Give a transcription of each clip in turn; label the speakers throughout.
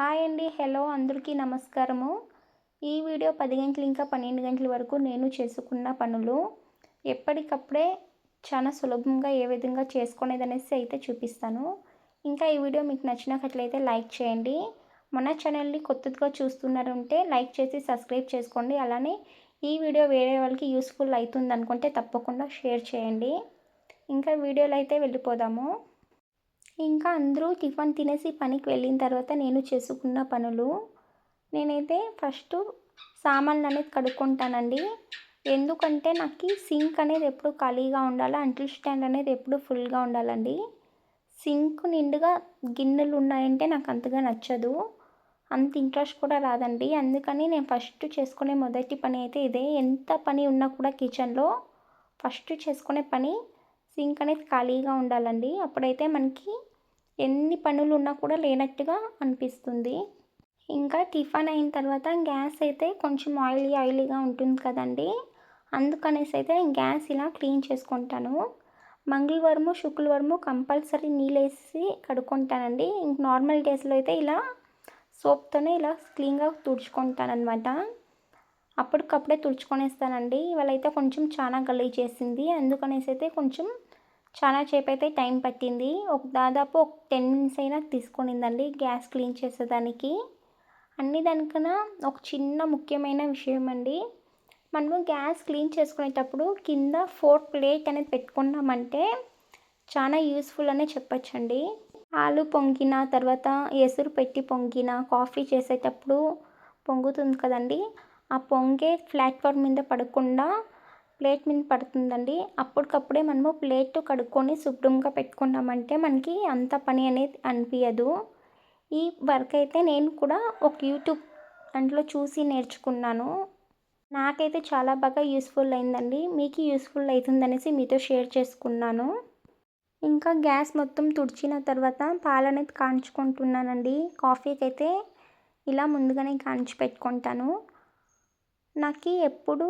Speaker 1: Hi అండి. Hello అందరికీ నమస్కారము. ఈ వీడియో 10 గంటలు ఇంకా 12 గంటల వరకు నేను చేసుకున్న పనులు ఎప్పటికప్పుడే చాలా సులభంగా ఏ విధంగా చేసుకునేదనేసి అయితే చూపిస్తాను. ఇంకా ఈ వీడియో మీకు నచ్చినట్లయితే లైక్ చేయండి. మన ఛానల్ని కొత్తగా చూస్తున్నారంటే లైక్ చేసి సబ్స్క్రైబ్ చేసుకోండి. అలానే ఈ వీడియో వేరే వాళ్ళకి యూస్ఫుల్ అవుతుంది అనుకుంటే తప్పకుండా షేర్ చేయండి. ఇంకా వీడియోలో అయితే వెళ్ళిపోదాము. ఇంకా అందరూ టిఫిన్ తినేసి పనికి వెళ్ళిన తర్వాత నేను చేసుకున్న పనులు నేనైతే ఫస్ట్ సామాన్లు అనేది కడుక్కుంటానండి. ఎందుకంటే నాకు సింక్ అనేది ఎప్పుడు ఖాళీగా ఉండాలి, అంట్లు స్టాండ్ అనేది ఎప్పుడు ఫుల్గా ఉండాలండి. సింక్ నిండుగా గిన్నెలు ఉన్నాయంటే నాకు అంతగా నచ్చదు, అంత ఇంట్రెస్ట్ కూడా రాదండి. అందుకని నేను ఫస్ట్ చేసుకునే మొదటి పని అయితే ఇదే. ఎంత పని ఉన్నా కూడా కిచెన్లో ఫస్ట్ చేసుకునే పని సింక్ అనేది ఖాళీగా ఉండాలండి. అప్పుడైతే మనకి ఎన్ని పనులు ఉన్నా కూడా లేనట్టుగా అనిపిస్తుంది. ఇంకా టిఫిన్ అయిన తర్వాత గ్యాస్ అయితే కొంచెం ఆయిలీగా ఉంటుంది కదండి. అందుకనేసి అయితే గ్యాస్ ఇలా క్లీన్ చేసుకుంటాను. మంగళవారము శుక్రవారము కంపల్సరీ నీళ్ళేసి కడుక్కుంటానండి. నార్మల్ డేస్లో అయితే ఇలా సోప్తోనే ఇలా క్లీన్గా తుడుచుకుంటానమాట. అప్పటికప్పుడే తుడుచుకొనేస్తానండి. ఇవాళైతే కొంచెం చాలా గలీజ్ చేసింది, అందుకనేసి అయితే కొంచెం చాలా సేపు అయితే టైం పట్టింది. దాదాపు ఒక 10 మినిట్స్ అయినా తీసుకునిందండి గ్యాస్ క్లీన్ చేసేదానికి. దానికన్నా ఒక చిన్న ముఖ్యమైన విషయం అండి, మనము గ్యాస్ క్లీన్ చేసుకునేటప్పుడు కింద 4 ప్లేట్ అనేది పెట్టుకున్నామంటే చాలా యూస్ఫుల్ అనే చెప్పచ్చండి. ఆలు పొంగిన తర్వాత ఎసురు పెట్టి పొంగిన కాఫీ చేసేటప్పుడు పొంగుతుంది కదండి, ఆ పొంగే ప్లాట్ఫామ్ మీద పడకుండా ప్లేట్ మీద పడుతుందండి. అప్పటికప్పుడే మనము ప్లేట్ కడుక్కొని శుభ్రంగా పెట్టుకున్నామంటే మనకి అంత పని అనేది అనిపించదు. ఈ వర్క్ అయితే నేను కూడా ఒక యూట్యూబ్ దాంట్లో చూసి నేర్చుకున్నాను. నాకైతే చాలా బాగా యూస్ఫుల్ అయిందండి. మీకు యూస్ఫుల్ అవుతుందనేసి మీతో షేర్ చేసుకున్నాను. ఇంకా గ్యాస్ మొత్తం తుడిచిన తర్వాత పాలనేది కాంచుకుంటున్నానండి. కాఫీకి అయితే ఇలా ముందుగానే కాంచి పెట్టుకుంటాను. నాకు ఎప్పుడు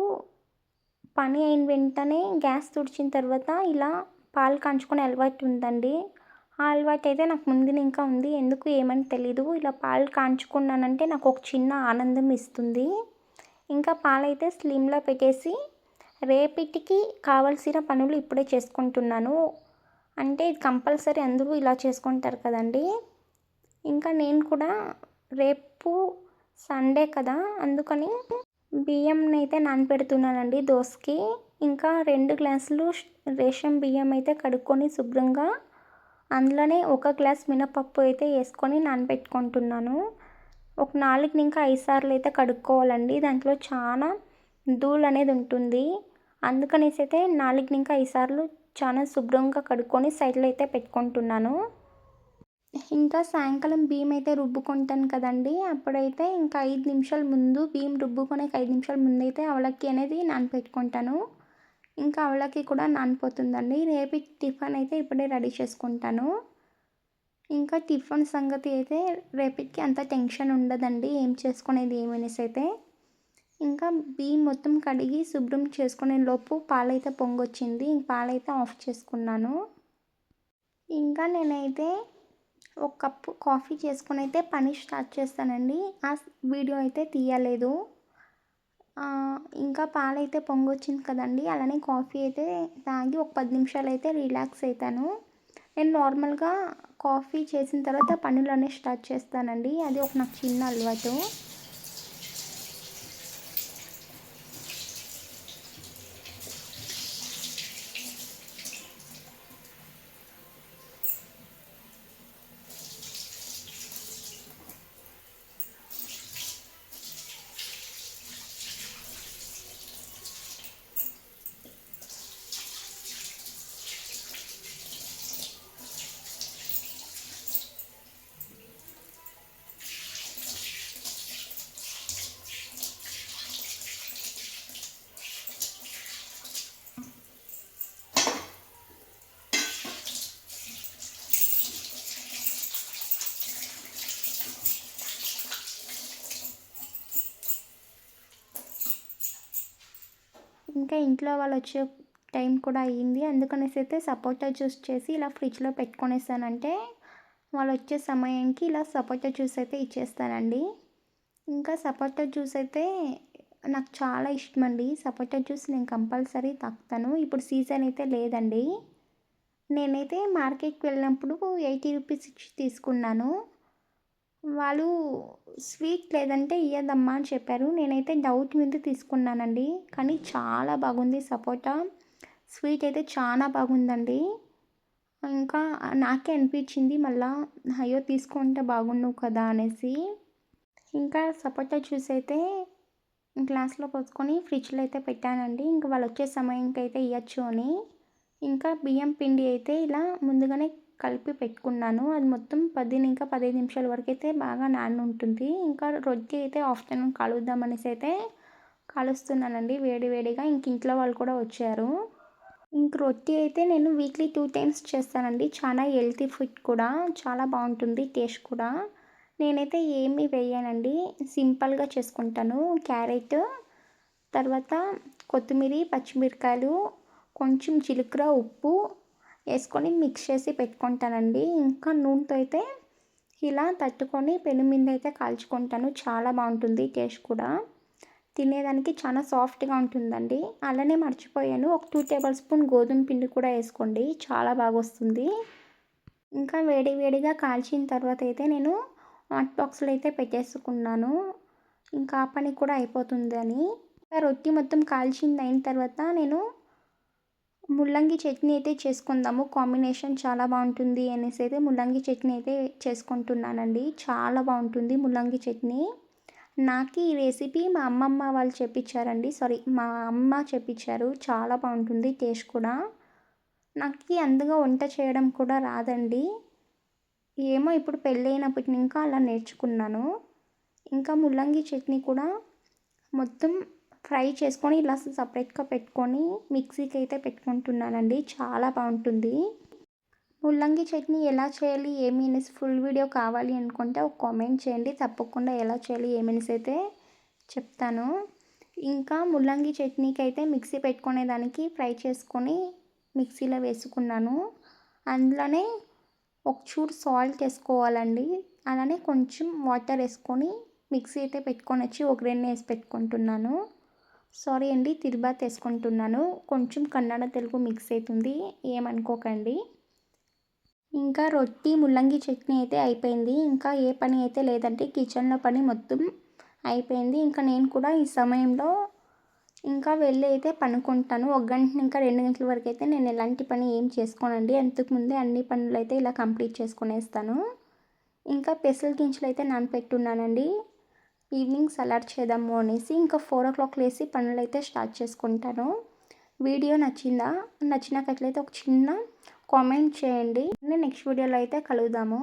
Speaker 1: పని అయిన వెంటనే గ్యాస్ తుడిచిన తర్వాత ఇలా పాలు కాంచుకునే అలవాటు ఉందండి. ఆ అలవాటు అయితే నాకు ముందు ఇంకా ఉంది, ఎందుకు ఏమని తెలీదు. ఇలా పాలు కాంచుకున్నానంటే నాకు ఒక చిన్న ఆనందం ఇస్తుంది. ఇంకా పాలైతే స్లిమ్లో పెట్టేసి రేపటికి కావాల్సిన పనులు ఇప్పుడే చేసుకుంటున్నాను. అంటే ఇది కంపల్సరీ అందరూ ఇలా చేసుకుంటారు కదండి. ఇంకా నేను కూడా రేపు సండే కదా, అందుకని బియ్యంని అయితే నానబెడుతున్నానండి దోసకి. ఇంకా 2 గ్లాసులు రేషన్ బియ్యం అయితే కడుక్కొని శుభ్రంగా అందులోనే 1 గ్లాస్ మినపప్పు అయితే వేసుకొని నానబెట్టుకుంటున్నాను. ఒక 4 ఇంకా 5 సార్లు అయితే కడుక్కోవాలండి. దాంట్లో చాలా ధూళి అనేది ఉంటుంది, అందుకనేసి అయితే 4 ఇంకా 5 సార్లు చాలా శుభ్రంగా కడుక్కొని సైడ్లో అయితే పెట్టుకుంటున్నాను. ఇంకా సాయంకాలం బియ్యం అయితే రుబ్బుకుంటాను కదండి, అప్పుడైతే ఇంకా 5 నిమిషాల ముందు బియ్యం రుబ్బుకొనేకి 5 నిమిషాల ముందు అయితే అవలక్కి అనేది నానబెట్టుకుంటాను. ఇంకా అవలక్కి కూడా నానిపోతుందండి. రేపు టిఫిన్ అయితే ఇప్పుడే రెడీ చేసుకుంటాను. ఇంకా టిఫిన్ సంగతి అయితే రేపటికి అంత టెన్షన్ ఉండదండి, ఏం చేసుకునేది ఏమనేసి అయితే. ఇంకా బియ్యం మొత్తం కడిగి శుభ్రం చేసుకునే లోపు పాలైతే పొంగొచ్చింది. పాలైతే ఆఫ్ చేసుకున్నాను. ఇంకా నేనైతే ఒక కప్పు కాఫీ చేసుకొని అయితే పని స్టార్ట్ చేస్తానండి. ఆ వీడియో అయితే తీయలేదు. ఇంకా పాలైతే పొంగొచ్చింది కదండి, అలానే కాఫీ అయితే తాగి ఒక 10 నిమిషాలు అయితే రిలాక్స్ అవుతాను. నేను నార్మల్గా కాఫీ చేసిన తర్వాత పనులు స్టార్ట్ చేస్తానండి. అది ఒక నాకు చిన్న అలవాటు. ఇంకా ఇంట్లో వాళ్ళు వచ్చే టైం కూడా అయ్యింది, అందుకనేసి అయితే సపోటా జ్యూస్ చేసి ఇలా ఫ్రిడ్జ్లో పెట్టుకొనేసానంటే వాళ్ళు వచ్చే సమయానికి ఇలా సపోటా జ్యూస్ అయితే ఇచ్చేస్తానండి. ఇంకా సపోటా జ్యూస్ అయితే నాకు చాలా ఇష్టమండి. సపోటా జ్యూస్ నేను కంపల్సరీ తాగుతాను. ఇప్పుడు సీజన్ అయితే లేదండి. నేనైతే మార్కెట్‌కి వెళ్ళినప్పుడు రూ. 80 ఇచ్చి తీసుకున్నాను. వాళ్ళు స్వీట్ లేదంటే ఇయ్యదమ్మా అని చెప్పారు. నేనైతే డౌట్ మీద తీసుకున్నానండి. కానీ చాలా బాగుంది సపోటా. స్వీట్ అయితే చాలా బాగుందండి. ఇంకా నాకే అనిపించింది మళ్ళా అయ్యో! తీసుకుంటే బాగుండు కదా అనేసి. ఇంకా సపోటా జ్యూస్ అయితే గ్లాస్‌లో పోసుకొని ఫ్రిడ్జ్‌లో అయితే పెట్టానండి. ఇంక వాళ్ళొచ్చే సమయానికైతే ఇయ్యొచ్చు అని. ఇంకా బియ్యం పిండి అయితే ఇలా ముందుగానే కలిపి పెట్టుకున్నాను. అది మొత్తం 15 నిమిషాల వరకైతే బాగా నానుంటుంది. ఇంకా రొట్టె అయితే ఆఫ్టర్‌నూన్ కాలుద్దామనేసి అయితే కాలుస్తున్నానండి వేడి వేడిగా. ఇంక ఇంట్లో వాళ్ళు కూడా వచ్చారు. ఇంక రొట్టె అయితే నేను వీక్లీ 2 టైమ్స్ చేస్తానండి. చాలా హెల్తీ ఫుడ్ కూడా. చాలా బావుంటుంది టేస్ట్ కూడా. నేనైతే ఏమీ వేయనండి. సింపుల్‌గా చేసుకుంటాను. క్యారెట్, తర్వాత కొత్తిమీర, పచ్చిమిరకాయలు, కొంచెం జీలకర్ర, ఉప్పు ఏసుకొని మిక్స్ చేసి పెట్టుకుంటానండి. ఇంకా నూనెతో అయితే ఇలా తట్టుకొని పెనం మీద అయితే కాల్చుకుంటాను. చాలా బావుంటుంది టేస్ట్ కూడా. తినేదానికి చాలా సాఫ్ట్‌గా ఉంటుందండి. అలానే మర్చిపోయాను. ఒక 2 టేబుల్ స్పూన్ గోధుమ పిండి కూడా ఏసుకోండి. చాలా బాగొస్తుంది. ఇంకా వేడి వేడిగా కాల్చిన తర్వాత అయితే నేను హాట్ బాక్స్‌లో అయితే పెట్టేసుకున్నాను. ఇంకా ఆ పని కూడా అయిపోతుందని. ఇంకా రొట్టె మొత్తం కాల్చింది అయిన తర్వాత నేను ముల్లంగి చట్నీ అయితే చేసుకుందాము. కాంబినేషన్ చాలా బావుంటుంది అనేసి అయితే ముల్లంగి చట్నీ అయితే చేసుకుంటున్నానండి. చాలా బావుంటుంది ముల్లంగి చట్నీ. నాకి ఈ రెసిపీ మా అమ్మమ్మ వాళ్ళు చెప్పించారండి. సారీ మా అమ్మ చెప్పించారు. చాలా బావుంటుంది టేస్ట్ కూడా. నాకి అంతగా వంట చేయడం కూడా రాదండి. ఏమో ఇప్పుడు పెళ్ళైనప్పటి ఇంకా అలా నేర్చుకున్నాను. ఇంకా ముల్లంగి చట్నీ కూడా మొత్తం ఫ్రై చేసుకొని ఇలా సపరేట్‌గా పెట్టుకొని మిక్సీకి అయితే పెట్టుకుంటున్నానండి. చాలా బావుంటుంది. ముల్లంగి చట్నీ ఎలా చేయాలి ఏమి అనేసి ఫుల్ వీడియో కావాలి అనుకుంటే ఒక కామెంట్ చేయండి. తప్పకుండా ఎలా చేయాలి ఏమనేసి అయితే చెప్తాను. ఇంకా ముల్లంగి చట్నీకి అయితే మిక్సీ పెట్టుకునేదానికి ఫ్రై చేసుకొని మిక్సీలో వేసుకున్నాను. అందులోనే ఒక చూరు సాల్ట్ ఏసుకోవాలండి. అలానే కొంచెం వాటర్ ఏసుకొని మిక్సీ అయితే పెట్టుకొనొచ్చి ఒగరెన్ని ఏసి పెట్టుకుంటున్నాను. సారీ అండి తిరుబాత్ ఏసుకుంటున్నాను. కొంచెం కన్నడ, తెలుగు మిక్స్ అయితుంది. ఏమనుకోకండి. ఇంకా రొట్టి, ముల్లంగి చట్నీ అయితే అయిపోయింది. ఇంకా ఏ పని అయితే లేదండి. కిచెన్‌లో పని మొత్తం అయిపోయింది. ఇంకా నేను కూడా ఈ సమయంలో ఇంకా వెళ్ళి అయితే పనుకుంటాను. 1 గంట ఇంకా 2 గంటల వరకైతే నేను ఎలాంటి పని ఏం చేసుకోనండి. అంతకుముందే అన్ని పనులైతే ఇలా కంప్లీట్ చేసుకునేస్తాను. ఇంకా పెసలు గింజలైతే నానపెట్టున్నానండి. ఈవినింగ్ సలాడ్ చేద్దాము అనేసి. ఇంకా 4:00 లేసి పనులైతే స్టార్ట్ చేసుకుంటాను. వీడియో నచ్చిందా? నచ్చినట్లయితే ఒక చిన్న కామెంట్ చేయండి. నెక్స్ట్ వీడియోలో అయితే కలుద్దాము.